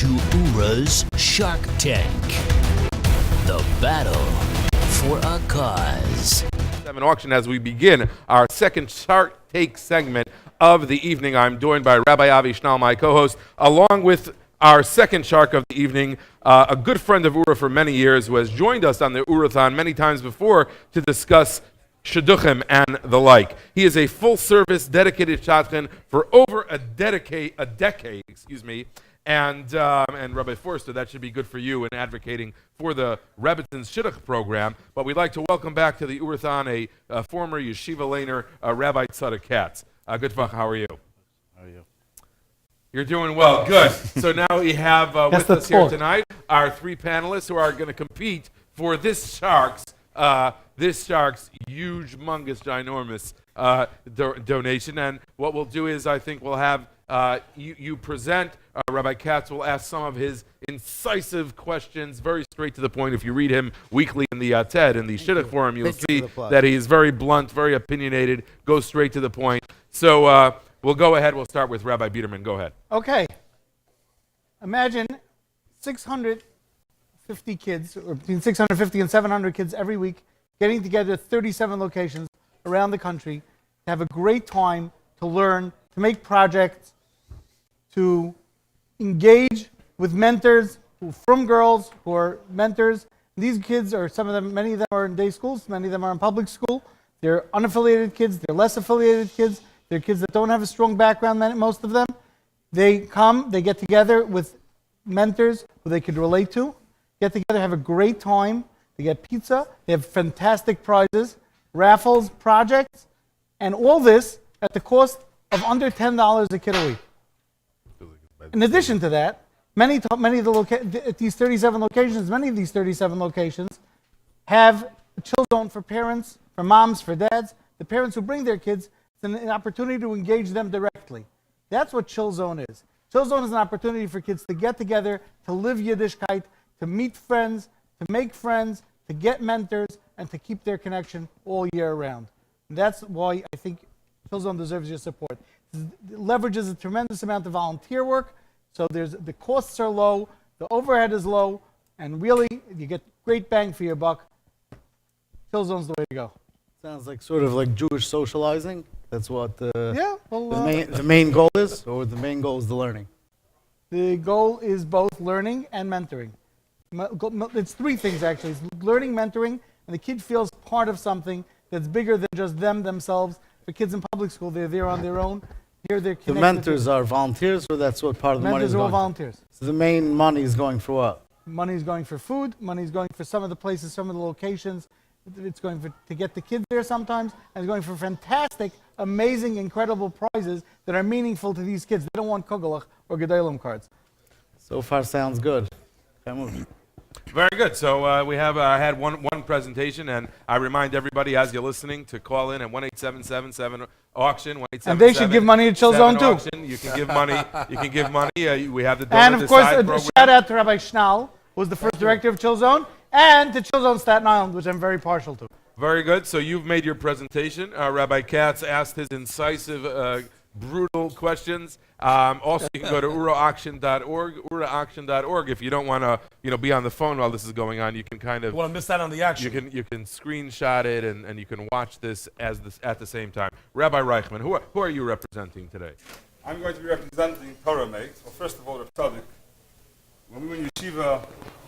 to Oorah's Shark Tank. The battle for a cause. Auction as we begin our second Shark Tank segment of the evening. I'm joined by Rabbi Avi Schnall, my co-host, along with our second shark of the evening, a good friend of Oorah for many years who has joined us on the Oorah-thon many times before to discuss shidduchim and the like. He is a full-service, dedicated shadchan for over a decade, and Rabbi Forster, that should be good for you in advocating for the Rebbitzins Shidduch program. But we'd like to welcome back to the Oorah-thon a former yeshiva laner, Rabbi Tzadok Katz. Good fuck, how are you? How are you? You're doing well, good. So now we have with us here tonight our three panelists who are going to compete for this shark's huge, humongous, ginormous donation. And what we'll do is I think we'll have you present. Rabbi Katz will ask some of his incisive questions, very straight to the point. If you read him weekly in the TED, in the Shidduch Forum, you'll see that he's very blunt, very opinionated, goes straight to the point. So we'll go ahead. We'll start with Rabbi Biederman. Go ahead. Okay. Imagine 650 kids, or between 650 and 700 kids every week, getting together 37 locations around the country to have a great time, to learn, to make projects, to engage with mentors from girls who are mentors. These kids are many of them are in day schools, many of them are in public school. They're unaffiliated kids, they're less affiliated kids, they're kids that don't have a strong background, most of them. They come, they get together with mentors who they could relate to, get together, have a great time, they get pizza, they have fantastic prizes, raffles, projects, and all this at the cost of under $10 a kid a week. In addition to that, many of these 37 locations have a chill zone for parents, for moms, for dads. The parents who bring their kids, it's an opportunity to engage them directly. That's what chill zone is. Chill zone is an opportunity for kids to get together, to live Yiddishkeit, to meet friends, to make friends, to get mentors, and to keep their connection all year round. And that's why I think chill zone deserves your support. It leverages a tremendous amount of volunteer work, so the costs are low, the overhead is low, and really you get great bang for your buck. Chill zone's the way to go. Sounds like sort of like Jewish socializing. That's what the main goal is, or the main goal is the learning? The goal is both learning and mentoring. It's three things actually. It's learning, mentoring, and the kid feels part of something that's bigger than just themselves. For kids in public school, they're there on their own. Here they're connected. The mentors are volunteers, or that's what part of the money is going? Mentors are all volunteers. So the main money is going for what? Money is going for food. Money is going for some of the places, some of the locations. It's going to get the kids there sometimes, and it's going for fantastic, amazing, incredible prizes that are meaningful to these kids. They don't want Kogelach or Gedalim cards. So far, sounds good. Very good. So we have had one presentation, and I remind everybody as you're listening to call in at 1-877-7 auction. And they should give money to Chill Zone too. Auction. You can give money. You can give money. We have the donor and of course, program. Shout out to Rabbi Schnall, who was the first director of Chill Zone, and to Chill Zone Staten Island, which I'm very partial to. Very good. So you've made your presentation. Rabbi Katz asked his incisive, brutal questions. Also, you can go to oorahauction.org, oorahauction.org. If you don't want to, be on the phone while this is going on, you can kind of. Want to miss out on the action? You can screenshot it and you can watch this at the same time. Rabbi Reichman, who are you representing today? I'm going to be representing Torah mates. Well, first of all, Rav Tzadok. When we were in yeshiva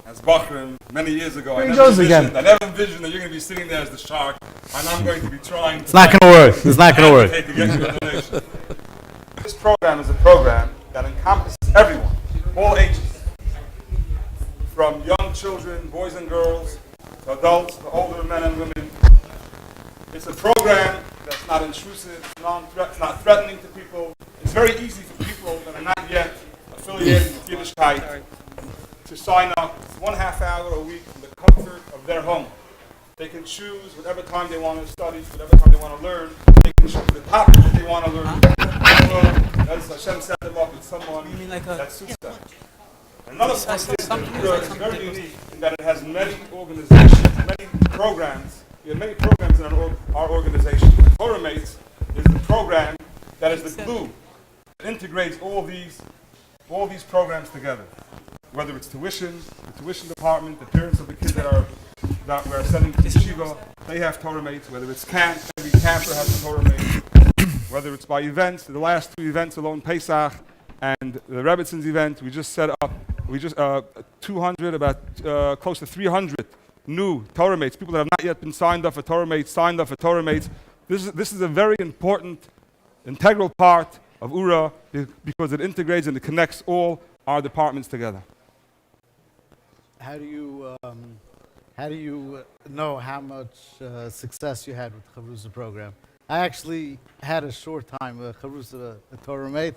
as Bachrim many years ago, I never envisioned that you're going to be sitting there as the shark, and I'm going to be trying. It's not going to work. It's not going to work. To get you a donation. This program is a program that encompasses everyone, all ages, from young children, boys and girls, to adults, to older men and women. It's a program that's not intrusive, it's not threatening to people. It's very easy for people that are not yet affiliated with Yiddishkeit to sign up. It's 1/2 hour a week from the comfort of their home. They can choose whatever time they want to study, whatever time they want to learn. They can choose the topic that they want to learn. As Hashem set them up with someone that suits them. Another point is that Oorah is very unique in that it has many organizations, many programs. We have many programs in our organization. Torah Mates is the program that is the glue that integrates all these programs together. whether it's tuition, the tuition department, the parents of the kids that we're sending to yeshiva, they have Torah mates. Whether it's camp, every camper has a Torah mate. Whether it's by events, the last 2 events alone, Pesach and the Rebbitzins event, we just set up, 200, close to 300 new Torah mates, people that have not yet been signed up for Torah mates, signed up for Torah mates. This is a very important, integral part of Oorah because it integrates and it connects all our departments together. How do you know how much success you had with the Chavrusa program? I actually had a short time with Chavrusa, a Torah mate.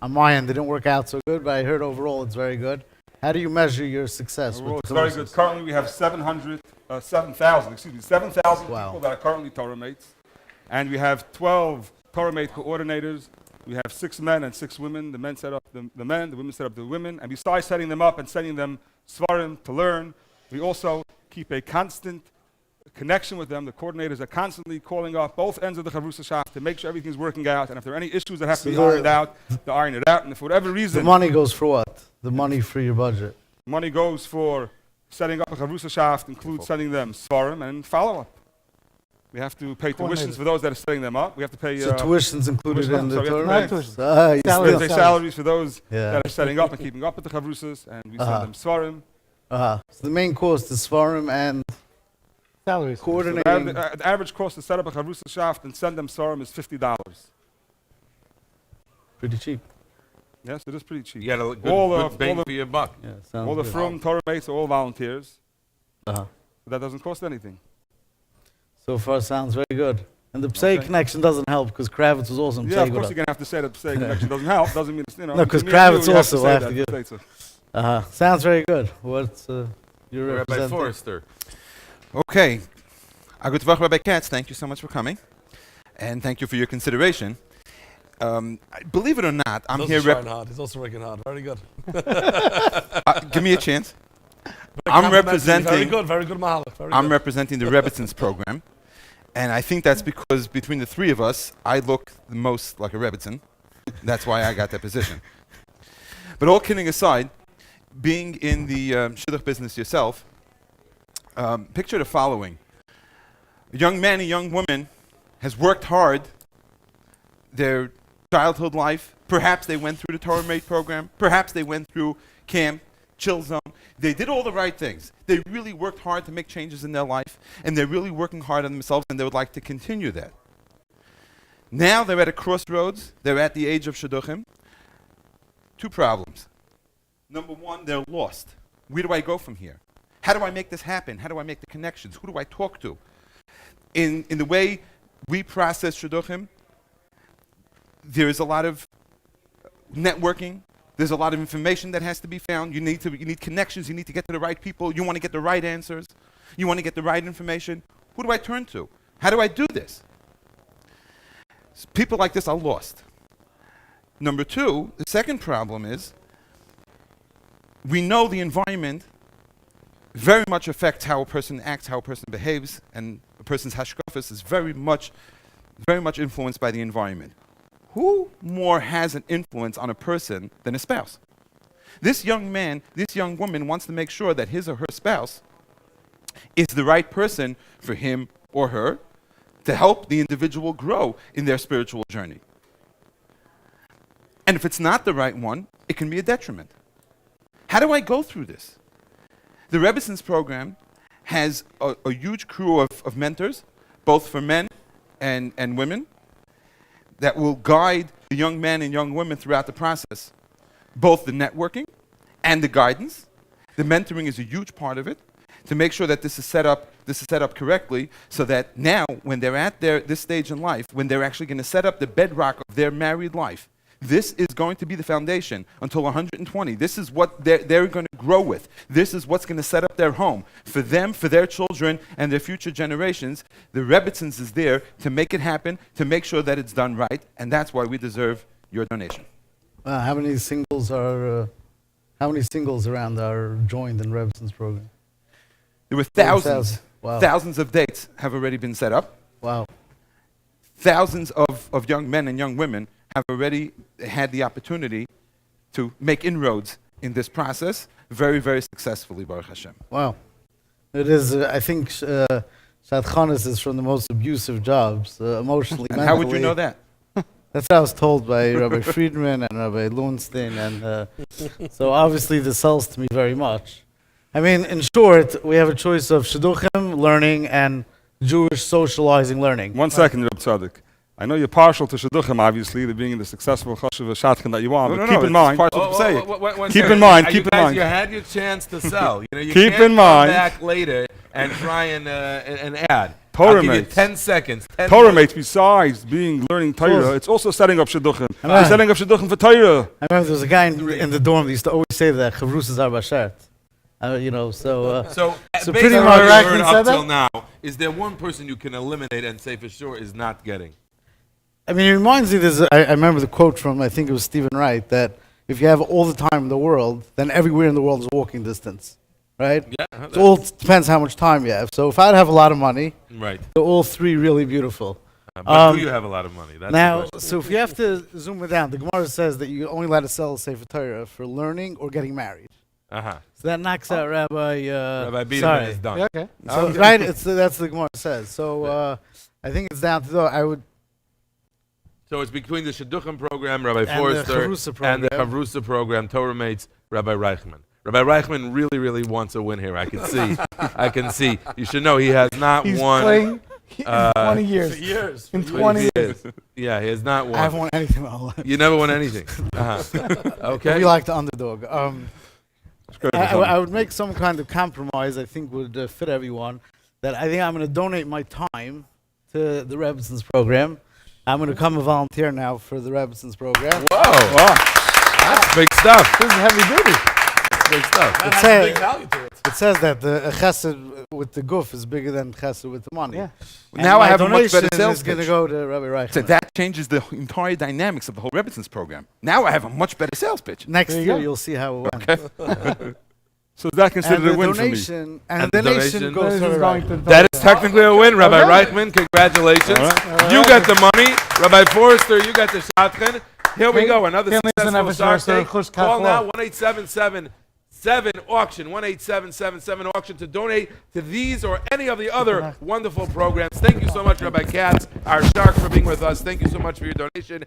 On my end, it didn't work out so good, but I heard overall it's very good. How do you measure your success? Overall, with it's very good. Currently, we have 7,000 people Wow. that are currently Torah mates. And we have 12 Torah mate coordinators. We have 6 men and 6 women. The men set up the men, the women set up the women. And besides setting them up and sending them svarim to learn, we also keep a constant connection with them. The coordinators are constantly calling up both ends of the Chavrusa Shaft to make sure everything's working out. And if there are any issues that have to be ironed out, they iron it out. And if for whatever reason... The money goes for what? The money for your budget? Money goes for setting up a Chavrusa Shaft, includes sending them svarim and follow-up. We have to pay tuitions for those that are setting them up. We have to pay... So tuition's included in the Torah? Not tuition. We pay salaries for those Yeah. that are setting up and keeping up with the Chavrusas, and we send them svarim. So the main cost is Svarim and Salaries. coordinating. The average cost to set up a Chavrusa Shaft and send them svarim is $50. Pretty cheap. Yes, it is pretty cheap. You got a All good bang for your buck. Yeah, All sounds the good. from Torah mates are all volunteers. Uh-huh. But that doesn't cost anything. So far, sounds very good. And the Psei connection doesn't help because Kravitz was awesome. Yeah, of course you're going to have to say that the connection doesn't help. Doesn't mean it's, No, 'cause Kravitz also will have to give. Sounds very good. What's your Rabbi representing? Forrester. Okay. Good Tavach, Rabbi Katz, thank you so much for coming. And thank you for your consideration. Believe it or not, I'm here. He's also working hard. Very good. Give me a chance. I'm representing. Very good Mahalach. I'm representing the Rebbitzins program, and I think that's because between the 3 of us, I look the most like a Rebbitzin. That's why I got that position. But all kidding aside, being in the shidduch business yourself, picture the following: a young man, a young woman, has worked hard their childhood life. Perhaps they went through the Torah Mate program. Perhaps they went through camp, chill zone. They did all the right things. They really worked hard to make changes in their life, and they're really working hard on themselves, and they would like to continue that. Now they're at a crossroads. They're at the age of shidduchim. 2 problems. Number 1, they're lost. Where do I go from here? How do I make this happen? How do I make the connections? Who do I talk to? In the way we process shidduchim, there is a lot of networking. There's a lot of information that has to be found. You need connections. You need to get to the right people. You want to get the right answers. You want to get the right information. Who do I turn to? How do I do this? People like this are lost. Number 2, the second problem is we know the environment very much affects how a person acts, how a person behaves, and a person's hashkafas is very much influenced by the environment. Who more has an influence on a person than a spouse? This young man, this young woman wants to make sure that his or her spouse is the right person for him or her to help the individual grow in their spiritual journey. And if it's not the right one, it can be a detriment. How do I go through this? The Rebbitzins program has a huge crew of mentors, both for men and women, that will guide the young men and young women throughout the process, both the networking and the guidance. The mentoring is a huge part of it, to make sure that this is set up correctly, so that now, when they're at this stage in life, when they're actually going to set up the bedrock of their married life, this is going to be the foundation until 120. This is what they're going to grow with. This is what's going to set up their home. For them, for their children, and their future generations, the Rebbitzins is there to make it happen, to make sure that it's done right, and that's why we deserve your donation. How many singles around are joined in Rebbitzins program? There were thousands. Wow. Thousands of dates have already been set up. Wow. Thousands of young men and young women have already had the opportunity to make inroads in this process very, very successfully, Baruch Hashem. Wow. It is, I think Shadchanis is from the most abusive jobs, emotionally, And mentally. how would you know that? That's what I was told by Rabbi Friedman and Rabbi Lowenstein, and so obviously this sells to me very much. I mean, in short, we have a choice of Shidduchim learning and Jewish socializing learning. 1 second, Rabbi Tzadok. I know you're partial to Shidduchim, obviously, the being the successful Chashuv Shatkin that you are, but keep in mind, keep in mind, keep in mind. You had your chance to sell. You know, you Keep can't in mind. come back later and try and add. Torah I'll give you mates. 10 seconds. 10 Torah seconds. mates, besides learning Torah, it's also setting up Shidduchim. Right. You're setting up Shidduchim for Torah. I remember there was a guy in the dorm that used to always say that Chavrus is our Bashert. You know, so So So based pretty on much- what you Iraqi heard said up that? till now, is there one person you can eliminate and say for sure is not getting? I mean, it reminds me. I remember the quote from, I think it was Stephen Wright, that if you have all the time in the world, then everywhere in the world is walking distance, right? Yeah. It all depends how much time you have. So if I'd have a lot of money, Right. they're all three really beautiful. But do you have a lot of money? That's the Now, question. so if you have to zoom it down, the Gemara says that you only allowed to sell Sefer Torah for learning or getting married. Uh-huh. So that knocks out Rabbi. Rabbi Biederman sorry. is done. Yeah, okay. So right, that's the Gemara says. So I think it's down to I would. So it's between the Shidduchim program, Rabbi And the Forrester, Chavrusa and the program. Chavrusa program, Torah mates, Rabbi Reichman. Rabbi Reichman really, really wants a win here. I can see. I can see. You should know he has not He's won. playing in 20 years. In 20 years. Yeah, he has not won. I haven't won anything in my life. You never won anything. Uh-huh. Okay. We like the underdog. I would make some kind of compromise. I think would fit everyone. That I think I'm going to donate my time to the Rebbitzins program. I'm going to come a volunteer now for the Rebbitzins program. Whoa. That's big stuff. This is heavy duty. That's big stuff. That has a big value to it. It says that the chesed with the guf is bigger than chesed with the money. Yeah. And Now I my have a much better donation sales is going to pitch. go to Rabbi Reich. So that changes the entire dynamics of the whole Rebbitzins program. Now I have a much better sales pitch. Next There you year go. you'll see how it went. So is that And considered the a win for me? donation and And the the donation donation goes This to is Rabbi going Reich. to That is technically a win, Rabbi Reichman. Congratulations. You get the money. Rabbi Forrester, you got the shotgun. Here we go. Another Can't listen successful to Shark Forrester, Tank. Chush Call now Kachlo. 1-877-7 auction. 1-877-7 auction to donate to these or any of the other wonderful programs. Thank you so much, Rabbi Katz, our shark, for being with us. Thank you so much for your donation.